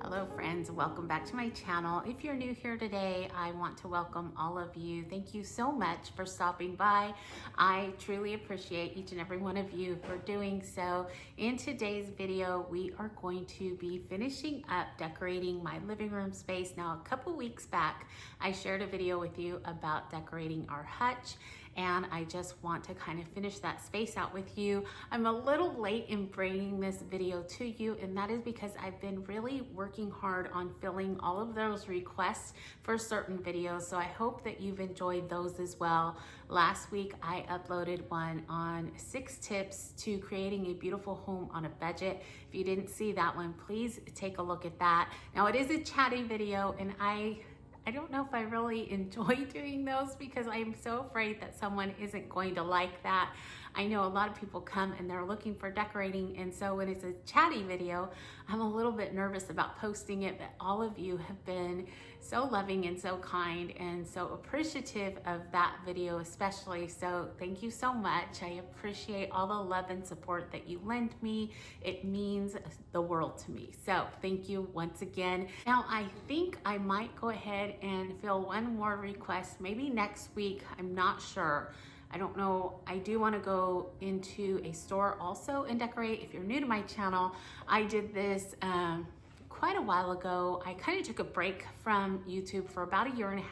Hello friends, welcome back to my channel. If you're new here today, I want to welcome all of you. Thank you so much for stopping by. I truly appreciate each and every one of you for doing so. In today's video, we are going to be finishing up decorating my living room space. Now, a couple weeks back, I shared a video with you about decorating our hutch, and I just want to kind of finish that space out with you. I'm a little late in bringing this video to you, and that is because I've been really working hard on filling all of those requests for certain videos, so I hope that you've enjoyed those as well. Last week, I uploaded one on 6 tips to creating a beautiful home on a budget. If you didn't see that one, please take a look at that. Now, it is a chatty video, and I don't know if I really enjoy doing those because I'm so afraid that someone isn't going to like that. I know a lot of people come and they're looking for decorating, and so when it's a chatty video, I'm a little bit nervous about posting it, but all of you have been so loving and so kind and so appreciative of that video especially. So thank you so much. I appreciate all the love and support that you lend me. It means the world to me. So thank you once again. Now I think I might go ahead and fill one more request, maybe next week. I'm not sure. I don't know. I do want to go into a store also and decorate. If you're new to my channel, I did this quite a while ago. I kind of took a break from YouTube for about 1.5 years,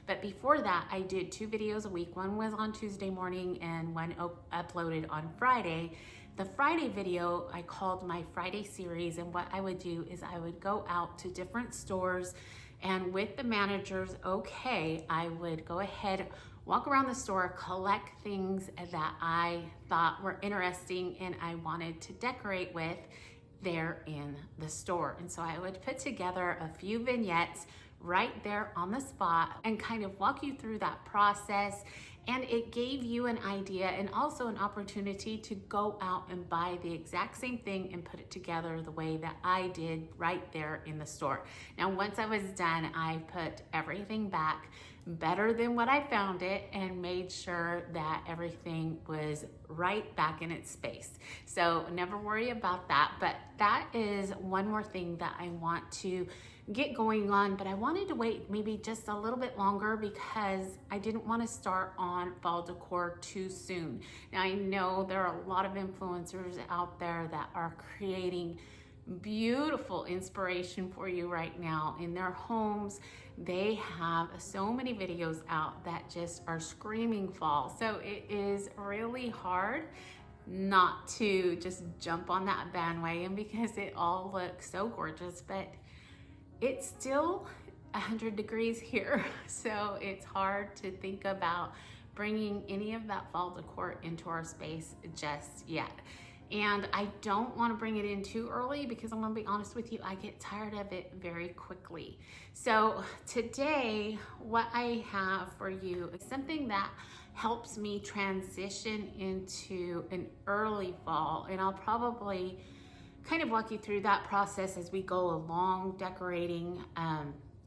but before that I did 2 videos a week. One was on Tuesday morning and one uploaded on Friday. The Friday video I called my Friday series, and what I would do is I would go out to different stores, and with the manager's okay, I would go ahead, walk around the store, collect things that I thought were interesting and I wanted to decorate with there in the store. And so I would put together a few vignettes right there on the spot and kind of walk you through that process. And it gave you an idea and also an opportunity to go out and buy the exact same thing and put it together the way that I did right there in the store. Now, once I was done, I put everything back better than what I found it and made sure that everything was right back in its space. So never worry about that. But that is one more thing that I want to get going on, but I wanted to wait maybe just a little bit longer because I didn't want to start on fall decor too soon. Now, I know there are a lot of influencers out there that are creating beautiful inspiration for you right now in their homes. They have so many videos out that just are screaming fall. So it is really hard not to just jump on that bandwagon because it all looks so gorgeous, but it's still 100 degrees here. So it's hard to think about bringing any of that fall decor into our space just yet. And I don't want to bring it in too early because I'm going to be honest with you, I get tired of it very quickly. So today, what I have for you is something that helps me transition into an early fall. And I'll probably kind of walk you through that process as we go along decorating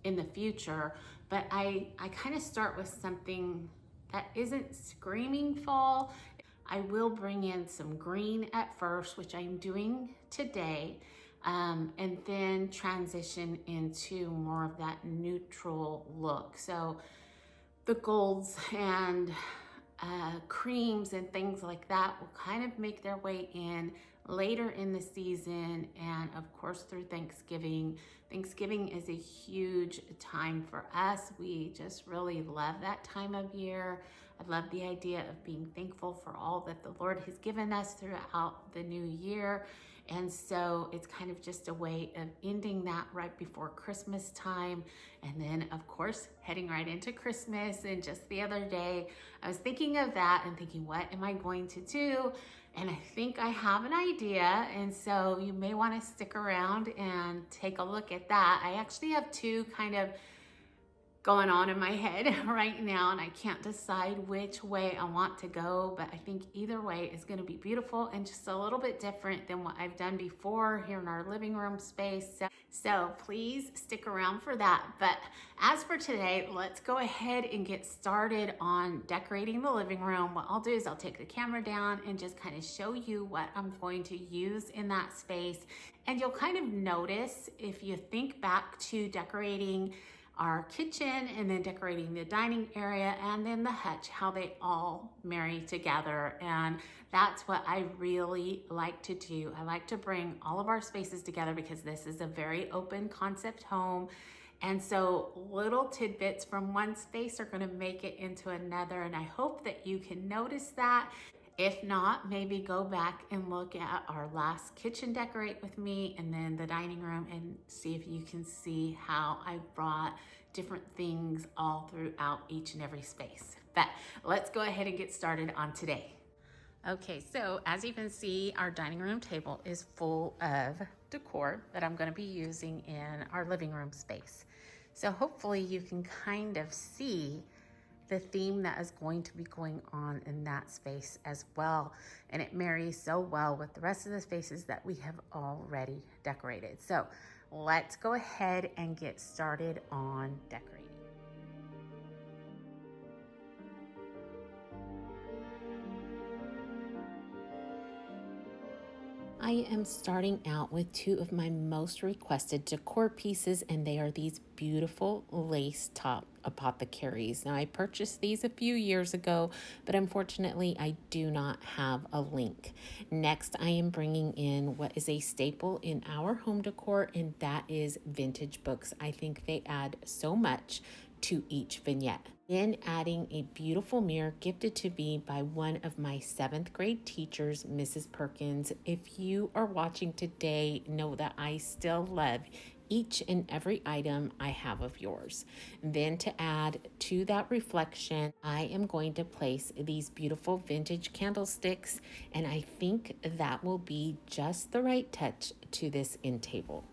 in the future. But I kind of start with something that isn't screaming fall. I will bring in some green at first, which I'm doing today, and then transition into more of that neutral look. So the golds and creams and things like that will kind of make their way in later in the season, and of course through Thanksgiving. Thanksgiving is a huge time for us. We just really love that time of year. I love the idea of being thankful for all that the Lord has given us throughout the new year. And so it's kind of just a way of ending that right before Christmas time. And then of course, heading right into Christmas. And just the other day, I was thinking of that and thinking, what am I going to do? And I think I have an idea. And so you may want to stick around and take a look at that. I actually have 2 kind of going on in my head right now, and I can't decide which way I want to go, but I think either way is going to be beautiful and just a little bit different than what I've done before here in our living room space. So please stick around for that. But as for today, let's go ahead and get started on decorating the living room. What I'll do is I'll take the camera down and just kind of show you what I'm going to use in that space. And you'll kind of notice, if you think back to decorating our kitchen and then decorating the dining area and then the hutch, how they all marry together. And that's what I really like to do. I like to bring all of our spaces together because this is a very open concept home. And so little tidbits from one space are going to make it into another. And I hope that you can notice that. If not, maybe go back and look at our last kitchen decorate with me and then the dining room and see if you can see how I brought different things all throughout each and every space. But let's go ahead and get started on today. Okay, so as you can see, our dining room table is full of decor that I'm going to be using in our living room space. So hopefully you can kind of see the theme that is going to be going on in that space as well. And it marries so well with the rest of the spaces that we have already decorated. So let's go ahead and get started on decorating. I am starting out with two of my most requested decor pieces, and they are these beautiful lace top apothecaries. Now, I purchased these a few years ago, but unfortunately I do not have a link. Next, I am bringing in what is a staple in our home decor, and that is vintage books. I think they add so much to each vignette. Then adding a beautiful mirror gifted to me by one of my 7th grade teachers, Mrs. Perkins. If you are watching today, know that I still love each and every item I have of yours. Then to add to that reflection, I am going to place these beautiful vintage candlesticks, and I think that will be just the right touch to this end table.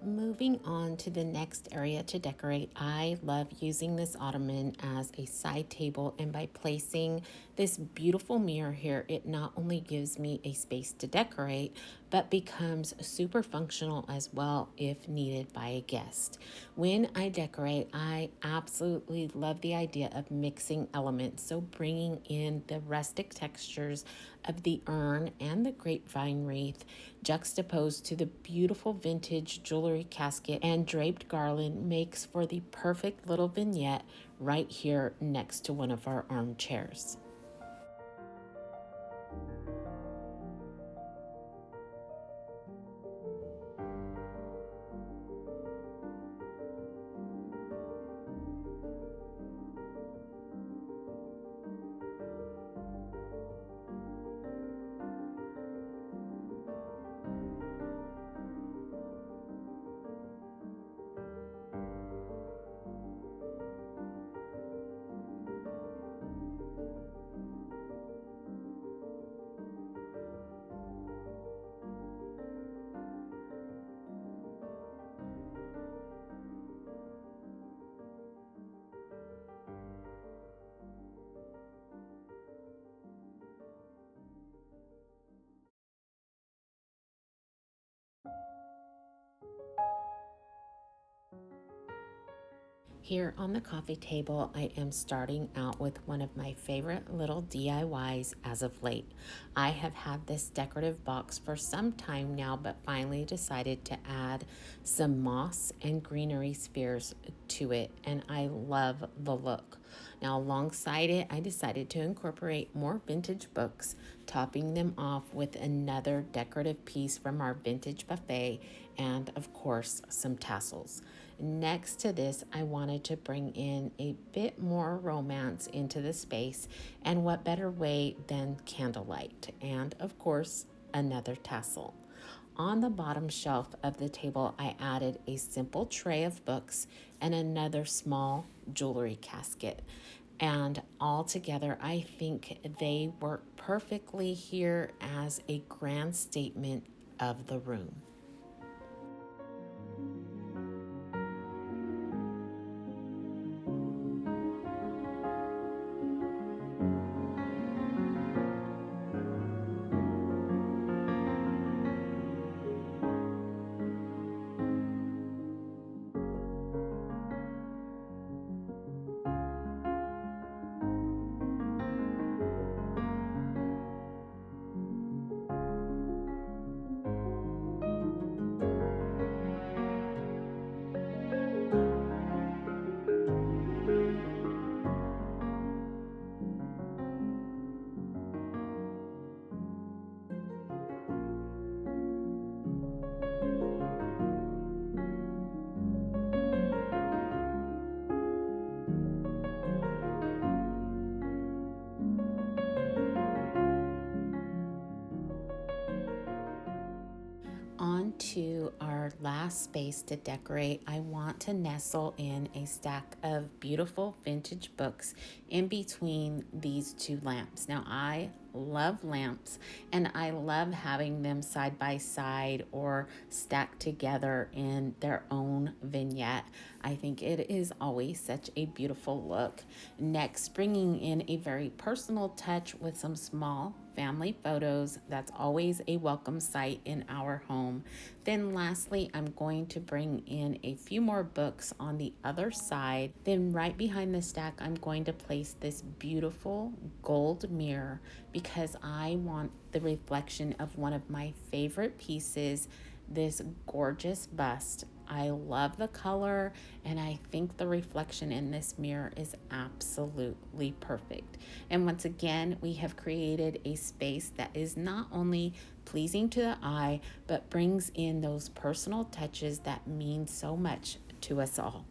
Moving on to the next area to decorate, I love using this ottoman as a side table, and by placing this beautiful mirror here, it not only gives me a space to decorate, but becomes super functional as well if needed by a guest. When I decorate, I absolutely love the idea of mixing elements, so bringing in the rustic textures of the urn and the grapevine wreath juxtaposed to the beautiful vintage jewelry casket and draped garland makes for the perfect little vignette right here next to one of our armchairs. Here on the coffee table, I am starting out with one of my favorite little DIYs as of late. I have had this decorative box for some time now, but finally decided to add some moss and greenery spheres to it, and I love the look. Now, alongside it, I decided to incorporate more vintage books, topping them off with another decorative piece from our vintage buffet and, of course, some tassels. Next to this, I wanted to bring in a bit more romance into the space, and what better way than candlelight and, of course, another tassel. On the bottom shelf of the table, I added a simple tray of books and another small jewelry casket. And all together, I think they work perfectly here as a grand statement of the room. On to our last space to decorate, I want to nestle in a stack of beautiful vintage books in between these two lamps. Now, I love lamps and I love having them side by side or stacked together in their own vignette. I think it is always such a beautiful look. Next, bringing in a very personal touch with some small family photos. That's always a welcome sight in our home. Then lastly, I'm going to bring in a few more books on the other side. Then right behind the stack, I'm going to place this beautiful gold mirror because I want the reflection of one of my favorite pieces, this gorgeous bust. I love the color and I think the reflection in this mirror is absolutely perfect. And once again, we have created a space that is not only pleasing to the eye, but brings in those personal touches that mean so much to us all.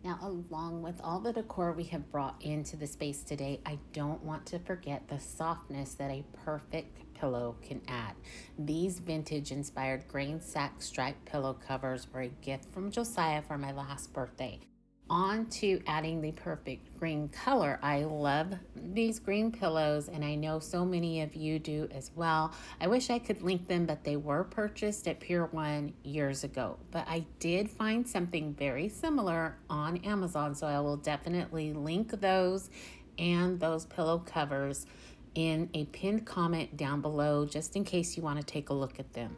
Now, along with all the decor we have brought into the space today, I don't want to forget the softness that a perfect pillow can add. These vintage inspired grain sack striped pillow covers were a gift from Josiah for my last birthday. On to adding the perfect green color. I love these green pillows and I know so many of you do as well. I wish I could link them, but they were purchased at Pier 1 years ago. But I did find something very similar on Amazon, so I will definitely link those and those pillow covers in a pinned comment down below just in case you want to take a look at them.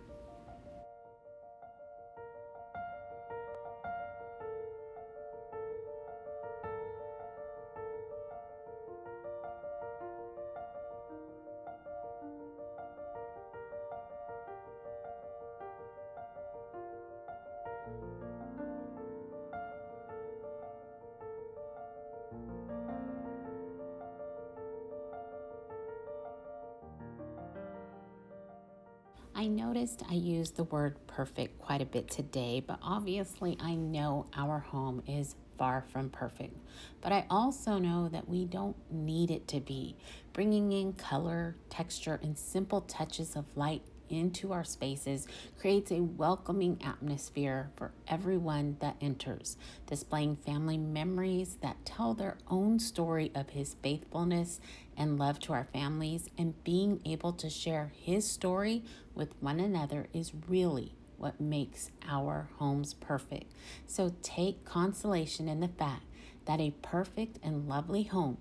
I noticed I used the word perfect quite a bit today, but obviously I know our home is far from perfect. But I also know that we don't need it to be. Bringing in color, texture, and simple touches of light into our spaces creates a welcoming atmosphere for everyone that enters, displaying family memories that tell their own story of his faithfulness and love to our families, and being able to share his story with one another is really what makes our homes perfect. So take consolation in the fact that a perfect and lovely home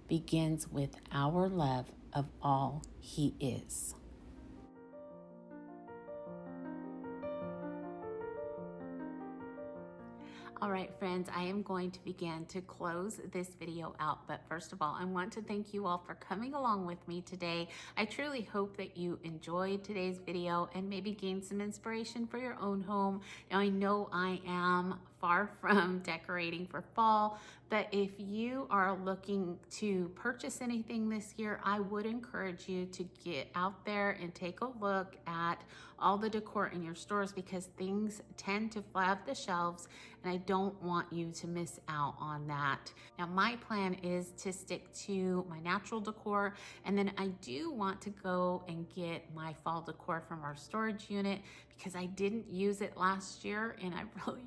begins with our love of all he is. All right, friends, I am going to begin to close this video out. But first of all, I want to thank you all for coming along with me today. I truly hope that you enjoyed today's video and maybe gained some inspiration for your own home. Now, I know I am far from decorating for fall, but if you are looking to purchase anything this year, I would encourage you to get out there and take a look at all the decor in your stores, because things tend to fly off the shelves and I don't want you to miss out on that. Now, my plan is to stick to my natural decor, and then I do want to go and get my fall decor from our storage unit because I didn't use it last year and I really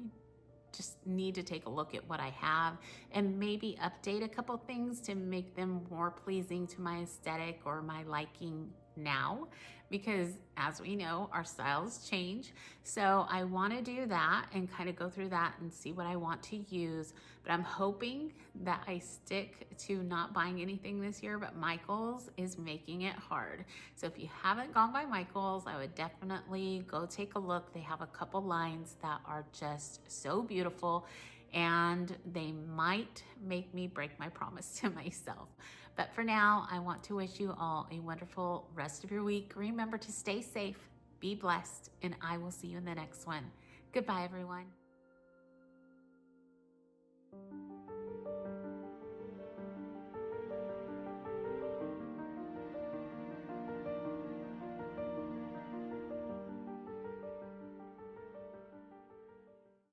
just need to take a look at what I have and maybe update a couple things to make them more pleasing to my aesthetic or my liking now, because as we know, our styles change. So I want to do that and kind of go through that and see what I want to use. But I'm hoping that I stick to not buying anything this year, but Michael's is making it hard. So if you haven't gone by Michael's, I would definitely go take a look. They have a couple lines that are just so beautiful, and they might make me break my promise to myself. But for now, I want to wish you all a wonderful rest of your week. Remember to stay safe, be blessed, and I will see you in the next one. Goodbye, everyone.